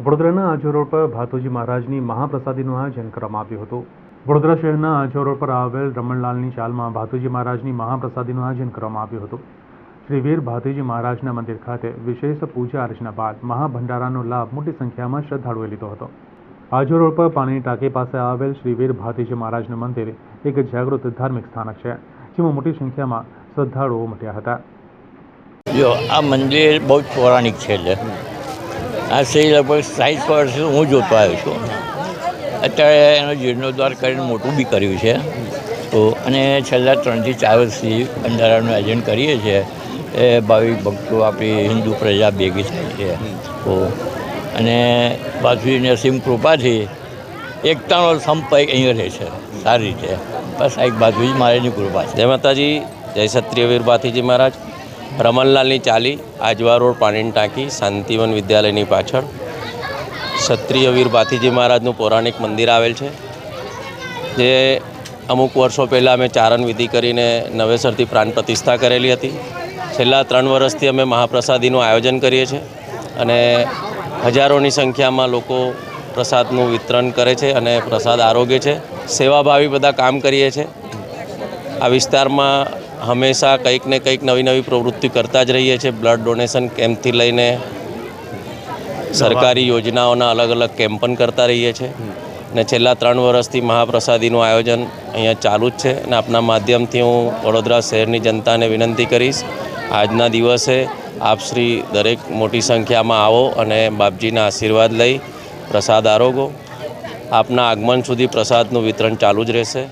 વડોદરાના આજો રોડ પર ભાતોજી મહારાજની મહાપ્રસાદીનું આયોજન કરવામાં આવ્યું હતું। વડોદરા શહેરના આજો રોડ પર આવેલ રમણલાલની ચાલમાં ભાતોજી મહારાજની મહાપ્રસાદીનું આયોજન કરવામાં આવ્યું હતું। શ્રી વીર ભાતોજી મહારાજના મંદિર ખાતે વિશેષ પૂજા અર્ચના બાદ મહાભંડારાનો લાભ મોટી સંખ્યામાં શ્રદ્ધાળુઓએ લીધો હતો। આજો રોડ પર પાણીની ટાંકી પાસે આવેલ શ્રી વીર ભાતોજી મહારાજનું મંદિર એક જાગૃત ધાર્મિક સ્થાનક છે, જેમાં મોટી સંખ્યામાં શ્રદ્ધાળુઓ ઉમટ્યા હતા। જો આ મંદિર બહુ જ પૌરાણિક છે। આજથી લગભગ 60 વર્ષથી હું જોતો આવ્યો છું। અત્યારે એનો જીર્ણોદ્ધાર કરીને મોટું બી કર્યું છે। તો અને છેલ્લા 3 થી 4 વર્ષથી ભંડારાનું આયોજન કરીએ છીએ। એ ભાવિક ભક્તો આપણી હિન્દુ પ્રજા ભેગી થાય છે। તો અને બાજુની નસીમ કૃપાથી એકતાનો સંપ અહીંયા રહે છે સારી રીતે। બસ આ એક બાજુજી મહારાજની કૃપા છે। જય માતાજી, જય ક્ષત્રિય વીર ભાતીજી મહારાજ। રમણલાલની ચાલી, આજવા રોડ, પાણીની ટાંકી, શાંતિવન વિદ્યાલયની પાછળ ક્ષત્રિય વીર ભાતીજી મહારાજનું પૌરાણિક મંદિર આવેલ છે, જે અમુક વર્ષો પહેલાં અમે ચારણ વિધિ કરીને નવેસરથી પ્રાણ પ્રતિષ્ઠા કરેલી હતી। છેલ્લા 3 વર્ષથી અમે મહાપ્રસાદીનું આયોજન કરીએ છીએ અને હજારોની સંખ્યામાં લોકો પ્રસાદનું વિતરણ કરે છે અને પ્રસાદ આરોગ્ય છે। સેવાભાવી બધા કામ કરીએ છીએ। આ વિસ્તારમાં હંમેશા કંઈક ને કંઈક નવી નવી પ્રવૃત્તિ કરતા જ રહીએ છીએ। બ્લડ ડોનેશન કેમ્પથી લઈને સરકારી યોજનાઓના અલગ અલગ કેમ્પ પણ કરતા રહીએ છીએ અને છેલ્લા 3 વર્ષથી મહાપ્રસાદીનું આયોજન અહીંયા ચાલુ જ છે। અને આપના માધ્યમથી હું વડોદરા શહેરની જનતાને વિનંતી કરીશ, આજના દિવસે આપ શ્રી દરેક મોટી સંખ્યામાં આવો અને બાપજીના આશીર્વાદ લઈ પ્રસાદ આરોગો। આપના આગમન સુધી પ્રસાદનું વિતરણ ચાલુ જ રહેશે।